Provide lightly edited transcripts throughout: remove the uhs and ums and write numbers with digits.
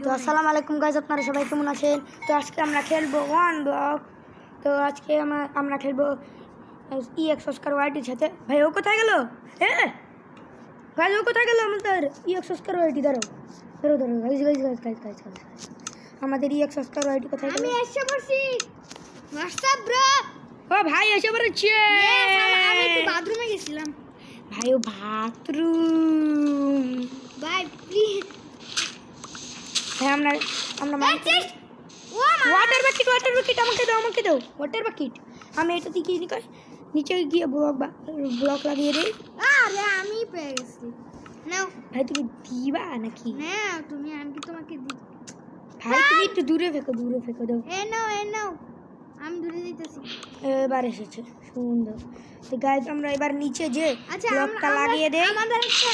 তো আসসালামু আলাইকুম গাইস, আপনারা সবাই কেমন আছেন? তো আজকে আমরা খেলবো ওয়ান ব্লক। তো আজকে আমরা খেলবো EX অস্কার ওয়াইটির সাথে। ভাই ও কোথায় গেল? ভাই ও কোথায় গেল? আমাদের EX অস্কার ওয়াইটি ধরো গাইস আমাদের EX অস্কার ওয়াইটি কোথায় গেল? আমি এসে পড়ছি। WhatsApp bro. ও ভাই এসে পড়েছে। আমি একটু বাথরুমে গেছিলাম। ভাই ও বাথরুম। ভাই প্লিজ। হ্যাঁ আমরা ওয়াটার বাকেট আমাকে দাও ওয়াটার বাকেট। আমি এটা দিয়ে কি নিচে গিয়ে ব্লক লাগিয়ে দেই। আরে আমি পেয়ে গেছি। নাও ভাই তুমি দিবা নাকি? নাও তুমি, আমি কি তোমাকে দিই? ভাই তুমি একটু দূরে ফেঁকো দাও। এ নাও আমি দূরে দিতেছি। এবার এসেছে সুন্দর। তো গাইস আমরা এবার নিচে যে আচ্ছা ব্লকটা লাগিয়ে দেই। আমাদের একটা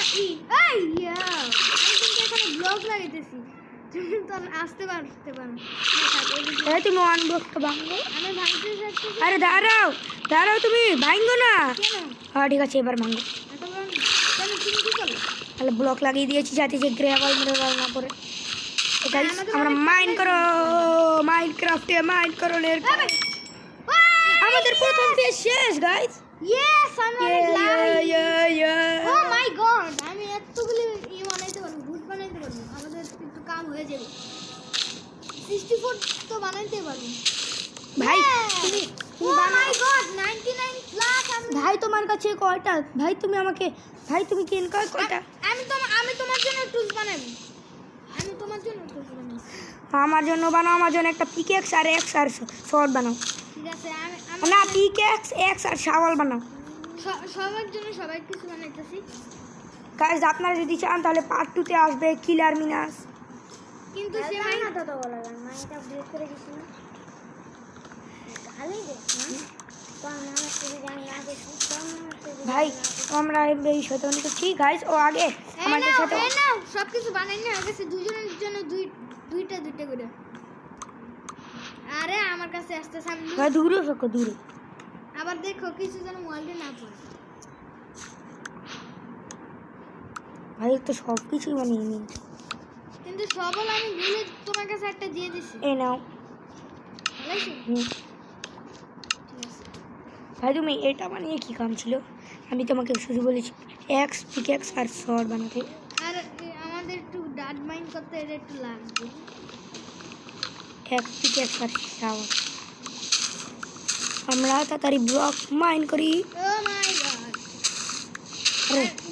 আমি কিন্তু এখানে ব্লক লাগাইতেছি। তুমি তো আসতে পারতে পারো। ভাই তুমি ওয়ান ব্লকটা ভাঙো। আমি ভাঙতে যাচ্ছি। আরে দাঁড়াও তুমি ভাঙো না। কেন? হ্যাঁ ঠিক আছে এবার ভাঙো। তুমি কি করলে? তাহলে ব্লক লাগিয়ে দিয়েছি যাতে যে গ্রেভাল মেরে না পড়ে। তো গাইস আমরা মাইনক্রাফটে মাইন করো। আমাদের প্রথম পেজ শেষ গাইস। ইয়েস আমি লাইভ। ও Oh মাই গড, আমি এতগুলি বানাইতে পারবো, ভূত বানাইতে পারবো। আমাদের কিন্তু কাম হয়ে যাবে। 64 তো বানাইতে পারবো ভাই তুমি ও মাই গড 99 প্লাস। ভাই তোমার কাছে কয়টা? ভাই তুমি কেন কয়টা? আমি তোমার জন্য টুলস বানাবো। আমার জন্য বানাও। আমার জন্য একটা পিকেক্স আর এক্স আর শর্ট বানাও। ঠিক আছে না পিকেক্স এক্স আর শাওয়াল বানাও। সবার জন্য সবাই কিছু বানাইতেছি। গাইস আপনারা যদি চান তাহলে পার্ট 2 তে আসবে কিলার মিনাস। কিন্তু সে মাইনাটা তো বলা যায় না, এটা ব্রেক করে দিছি না খালি দে তো আমরা কিছু জানি না দেখি তো ভাই আমরা এই শয়তানি করছি গাইস। ও আগে আমাদের সাথে নাও সবকিছু বানাই না গেছে দুজনের জন্য দুইটা করে। আরে আমার কাছে আসতে সামনে ভাই দূরে। আবার দেখো কিছু যেন ওয়ালডে না পড়ে। ভাই তো সব কিছুই বানিয়ে নিই, কিন্তু সবল আমি ভুলে তোমার কাছে একটা দিয়ে দিছি। এই নাও। ভাই তুমি এটা বানিয়ে কি কাম ছিল? আমি তোমাকে শুধু বলেছি এক্স পিকেক্স আর শর্ট বানাতে। আর আমাদের একটু ডাট মাইন করতে এটা একটু লাগবে। এক্স পিকেক্স আর শাওয়াল আমরা তাড়াতাড়ি ব্লক মাইন করি। ও মাই গড,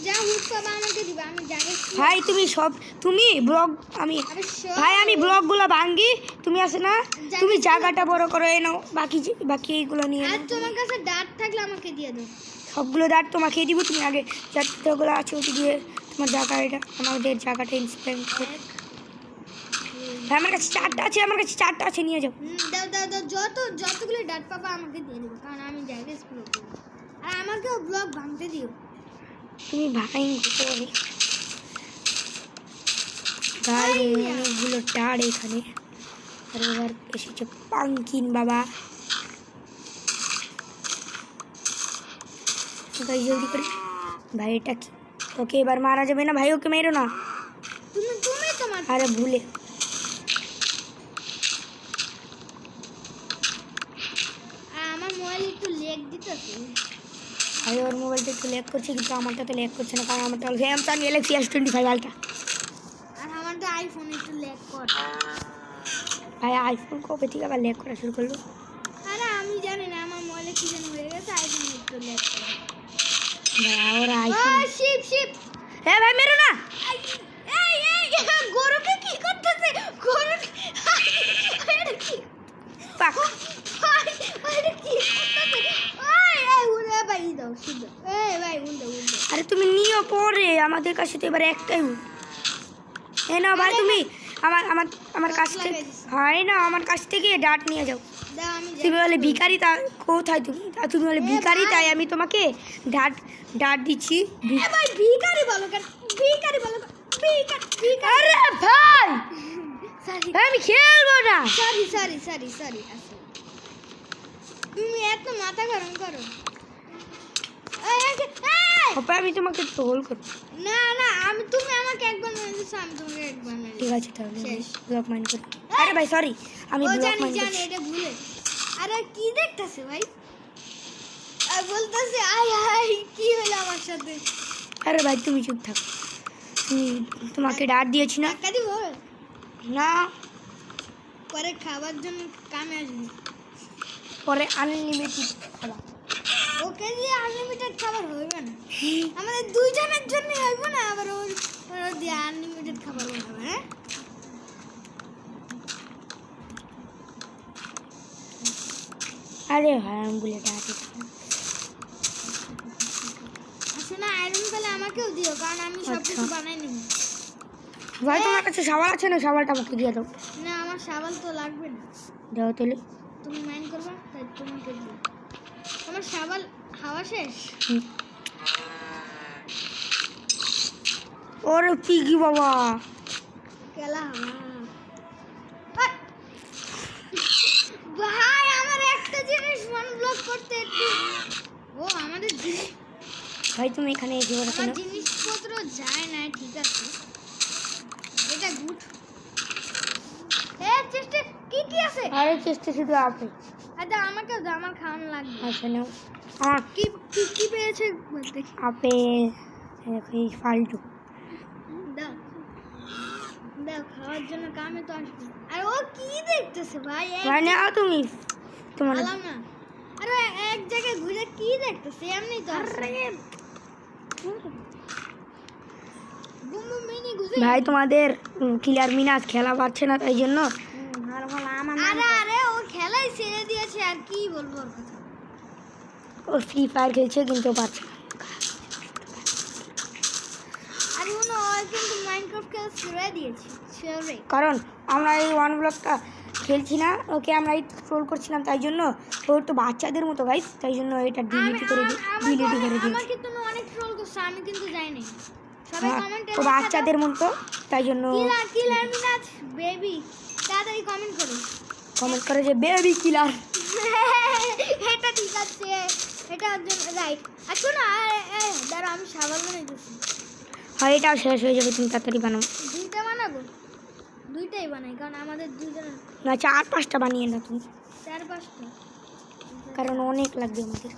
যা হুক আমাকে দিবা, আমি জায়গা। ভাই তুমি ব্লক আমি ব্লকগুলো ভাঙি। তুমি আছে না, তুমি জায়গাটা বড় করে নাও। বাকি এইগুলো নিয়ে আর তোমার কাছে ডাট থাকলে আমাকে দিয়ে দাও। সবগুলো দাঁত তোমাকে দিব। তুমি আগে যতগুলো আছে ওটি দিয়ে তোমার আমাদের জায়গাটা ইন্সপেক্ট করো। ভাই আমার কাছে চারটা আছে নিয়ে যাও। দাও যতগুলো ডাট পাবা আমাকে দিয়ে দেবো, কারণ আমি জায়গা এক্সপ্লোর করবো। আর আমাকেও ব্লক ভাঙতে দিও। তুমি ভাই ভাই অনেকগুলো ডাট এখানে। আর এবার এসেছে পাঙ্কিন বাবা। জলদি করে ভাই এটা কি? ওকে এবার মারা যাবে না ভাই, ওকে মেরো না। তুমি তোমার আরে ভুলে আমার মোবাইল একটু লেগ দিতেছে। ভাই ওর মোবাইলটা একটু ল্যাগ করছে, কিন্তু আমারটা তো ল্যাগ করছে না, কারণ আমারটা হলো স্যামসাং গ্যালাক্সি S25 আলট্রা। আর আমার তো আইফোন একটু ল্যাগ করে। ভাই আইফোন কবে থেকে আবার ল্যাগ করা শুরু করলো? আরে আমি জানি না, আমার মোবাইলে কি যেন হয়ে গেছে, আইফোন একটু ল্যাগ করে। ভাই ওর আইফোন। ও শিপ হ্যাঁ ভাই মেরো না। এই গরুকে কি করতেছে? গরু এটা কি পাক এটা কি করতেছে? উড়ে ভাই দাও শুধু। ভাই উড়ে আরে তুমি নিও পরে, আমাদের কাছে তো এবার একটাই। না ভাই তুমি আমার কাছ থেকে হয় না, আমার কাছ থেকে ডাট নিয়ে যাও। তুমি বলে ভিখারি, তা কোথায় তুমি বলে ভিখারি, তাই আমি তোমাকে ডাট দিচ্ছি। ভাই ভিখারি বলো কেন? ভিখারি আরে ভাই আমি খেলবো না। সরি তুমি এত মাথা গরম করো। পাপা আমি তোমাকে ট্রোল করব। না না তুমি আমাকে একবার মেরে দিছো, আমি তোমাকে একবার মেরে ঠিক আছে তাহলে শেষ। ব্লক মাইন্ড করি। আরে ভাই সরি, আমি ও ব্লক জানি মাইন্ড জানি করছি। এটা ভুলে। আরে কি দেখতেছে ভাই? আর বলতেছে আয় আয়, কি হলো আমার সাথে? আরে ভাই তুমি চুপ থাক, তোমাকে ডাক দিয়েছি না। টাকা দিব না, পরে খাবার জন্য কামে আসবে। পরে আনলিমিটেড খাবার। ওকে দিয়ে আনলিমিটেড খাবার হইবে না, আমাদের দুইজনের জন্য হইব না, আবার ওর দিয়ে আনলিমিটেড খাবার বানাবে। হ্যাঁ আরে ভাই আমি বলে ডাক আসলে আয়রন পেলে আমাকেও দিও, কারণ আমি সব কিছু আচ্ছা। বানাই নিব। ভাই তোমার কাছে সাবাল আছে না? সাবালটা আমাকে দিয়ে দাও। না আমার সাবাল তো লাগবে না, দাও তাহলে। তুমি মাইন্ড করবা তাই তোমাকে দিও। আমার সাবাল হাওয়া শেষ। হুম। ওরে পিগি বাবা, কেলা হাওয়া। হাট! ভাই আমার একটা জিনিস মন ব্লক করতে একটু। ও আমাদের জিনিস, ভাই তুমি এখানে এসে বলো আমার কেন? জিনিসপত্র যায় না, ঠিক আছে এটা গুড। এ চেষ্টা কি কি আছে? আরে চেষ্টা শুধু আপে। আচ্ছা আমাকে দাও, আমার খাওয়ানো লাগবে। আচ্ছা নাও। আমার কি কি কি পেয়েছে দেখি, আপেল, এই ফালতু। দাও দাও, খাওয়ার জন্য কামে তো আসবে। আর ও কি দেখতেছে ভাই? ভাই নাও তুমি, তোমার আলাম না। আরে এক জায়গায় ঘুরে কি দেখতেছে? এমনি তো বুম বুম মিনি ঘুরে। ভাই তোমাদের কিলার মিনাজ খেলা পাচ্ছে না, তাই জন্য আরে আরে ও খেলাই ছেড়ে দিয়েছে, আর কি বলবো ওর কথা। ও ফ্রি ফায়ার খেলছে কিন্তু পাচ্ছে না। আর উনি ও কিন্তু মাইনক্রাফট খেলা ছেড়ে দিয়েছে, ছেড়ে। কারণ আমরা এই ওয়ান ব্লকটা খেলছি না, ওকে আমরা এই ট্রোল করছিলাম, তাই জন্য ওর তো বাচ্চাদের মতো গাইস, তাই জন্য এটা ডিলিট করে দিয়েছি। আমাকে তুমি অনেক ট্রোল করছো, আমি কিন্তু যাই নাই। সবাই হ্যাঁ, কমেন্টে ও বাচ্চাদের মতো, তাই জন্য কিলার কিলার মিনাজ বেবি তাড়াতাড়ি কমেন্ট করো। কমেন্ট করে যে বেবি কিলার। এটা ঠিক আছে, এটা ওর জন্য রাইট। আর শোনো দাঁড়াও, আমি সাবাল বানাই দিচ্ছি। হয় এটাও শেষ হয়ে যাবে, তুমি তাড়াতাড়ি বানাও। দুইটা বানাবো, দুইটাই বানাই, কারণ আমাদের দুজনের না 4-5টা বানিয়ে না তুমি, 4-5টা। কারণ অনেক লাগবে আমাদের।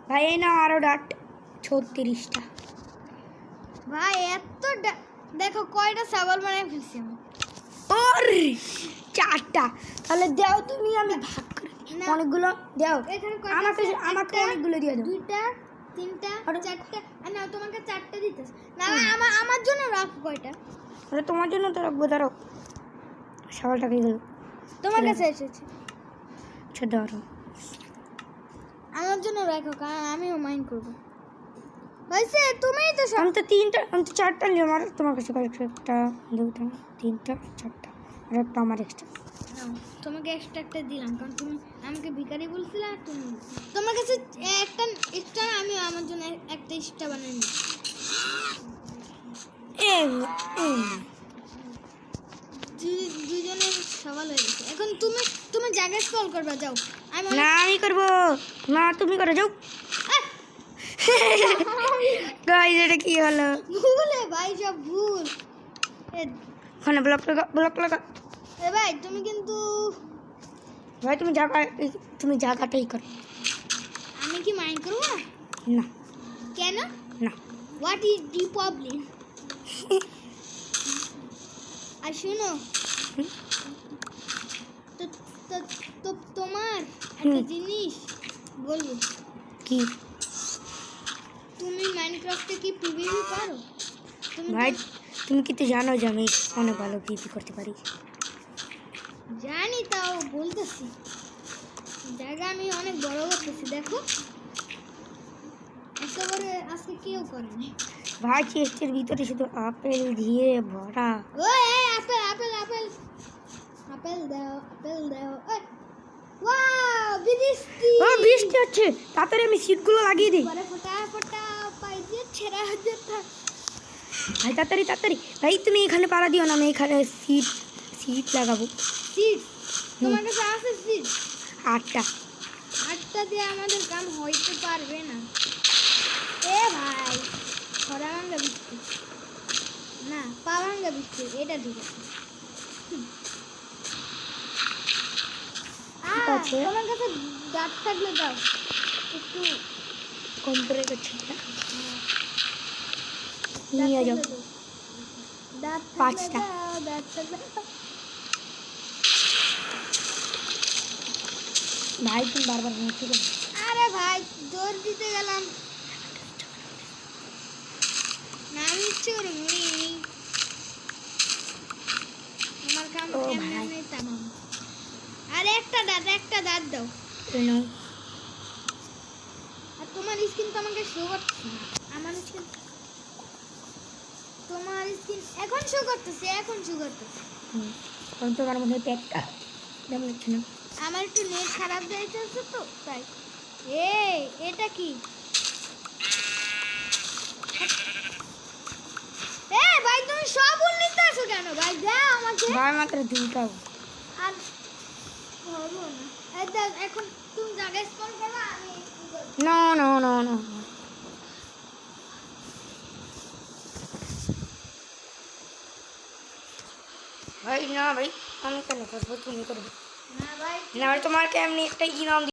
ভাই এই না আরও ডাট 36টা। ভাই এত দেখো কয়টা সাবাল বানাই ফেলছি আমি। ওর 4টা, তাহলে দাও তুমি, আমি ভাগ করে দিই। না। অনেকগুলো দাও এখানে কয়টা আমাকে, আছে? আমাকে একটা, অনেকগুলো দিয়ে দাও। দুইটা, তিনটা, আরে। চারটা। না তোমাকে 4টা দিতেছে না, আমার জন্য রাখো কয়টা। আরে তোমার জন্য তো রাখবো, দাঁড়াও। সকালটা খেয়ে গেল। তোমার চলে কাছে এসেছে, আচ্ছা দাঁড়াও। আমার জন্য রাখো, কারণ আমিও মাইন্ড করবো। হয়েছে, তুমিই তো সব। আমি তো 4টা নিলাম, আর তোমার কাছে কয়েকটা, 2টা, 3টা, 4টা, আর একটা আমার এক্সট্রা। নাও, তোমাকে এক্সট্রা একটা দিলাম, কারণ তুমি আমাকে ভিখারি বলছিলে, আর তুমি তোমার কাছে একটা এক্সট্রা, আমি আমার জন্য একটা এক্সট্রা বানিয়ে নিই। দুজনের সওয়াল হয়ে গেছে। এখন তুমি জায়গায় স্ক্রল করবা, যাও। আমি না আমি করবো না, তুমি করে যাও। গাইস এটা কি হলো? ভুলে ভাই, সব ভুল। ওখানে ব্লক লাগা। এ ভাই তুমি কিন্তু, ভাই তুমি জায়গাটাই করো। আমি কি মাইন্ড করবো না কেন? না, হোয়াট ইজ দি প্রবলেম? আর শুনো, তো তো তো তোমার একটা জিনিস বলবো। কি? তুমি মাইনক্রাফটে কি পিভিপি পারো? তুমি ভাই তুমি কি তো জানো যে আমি অনেক ভালো পিপি করতে পারি? জানি, তাও বলতেছি, জায়গা আমি অনেক বড় করতেছি, দেখো একেবারে আজকে কেউ করেনি। ভাই চেস্টের ভিতরে শুধু আপেল দিয়ে ভরা। ওই এই আপেল আপেল আপেল আপেল দাও, আপেল দাও। ওয়াও বৃষ্টি, ও বৃষ্টি হচ্ছে, তাড়াতাড়ি আমি সিটগুলো লাগিয়ে দিই। পরে ফোটা ফোটা পাই দিয়ে ছেড়া যেতে। ভাই তাড়াতাড়ি ভাই, তুমি এখানে পাড়া দিও না, আমি এখানে সিট লাগাবো। সিট তোমার কাছে আছে? সিট 8টা। 8টা দিয়ে আমাদের কাম হইতে পারবে না। এ ভাই খরা ভাঙ্গা বিস্কুট না, পা ভাঙ্গা বিস্কুট, এটা ঠিক আছে। ঠিক আছে। তোমার কাছে দাঁত থাকলে দাও একটু, কম করে করছি না, দাঁত নিয়ে যাও। থাকলে দাও। দাঁত থাকলে 5টা। দাও, দাঁত থাকলে দাও। ভাই তুমি বারবার বলছো কেন? আরে ভাই দৌড় দিতে গেলাম না, আমি ইচ্ছে করে মরিনি। আমার কাম ও এমনি ভাই। এমনি তামাম। আরে একটা দাঁত দাও। এই নাও। আর তোমার স্কিন তো আমাকে শো করছে না। আমার স্কিন, তোমার স্কিন এখন শো করতেছে। কারণ তোমার মধ্যে পেটটা যেমন হচ্ছে না। আমার একটু নেট খারাপ যাইতেছে তো তাই। এটা কি? ভাই তুমি সব উল্লিতে আছো কেন ভাই? দাও আমাকে। ভাই মাত্র 2টাও। আর হবো না। এই দেখ, এখন তুমি জায়গায় স্পন করো, আমি কি করব? No no no no. ভাই না ভাই, আমি কেন করবো, তুমি করবে। না ভাই, না ভাই, তোমাকে এমনি একটা ইনাম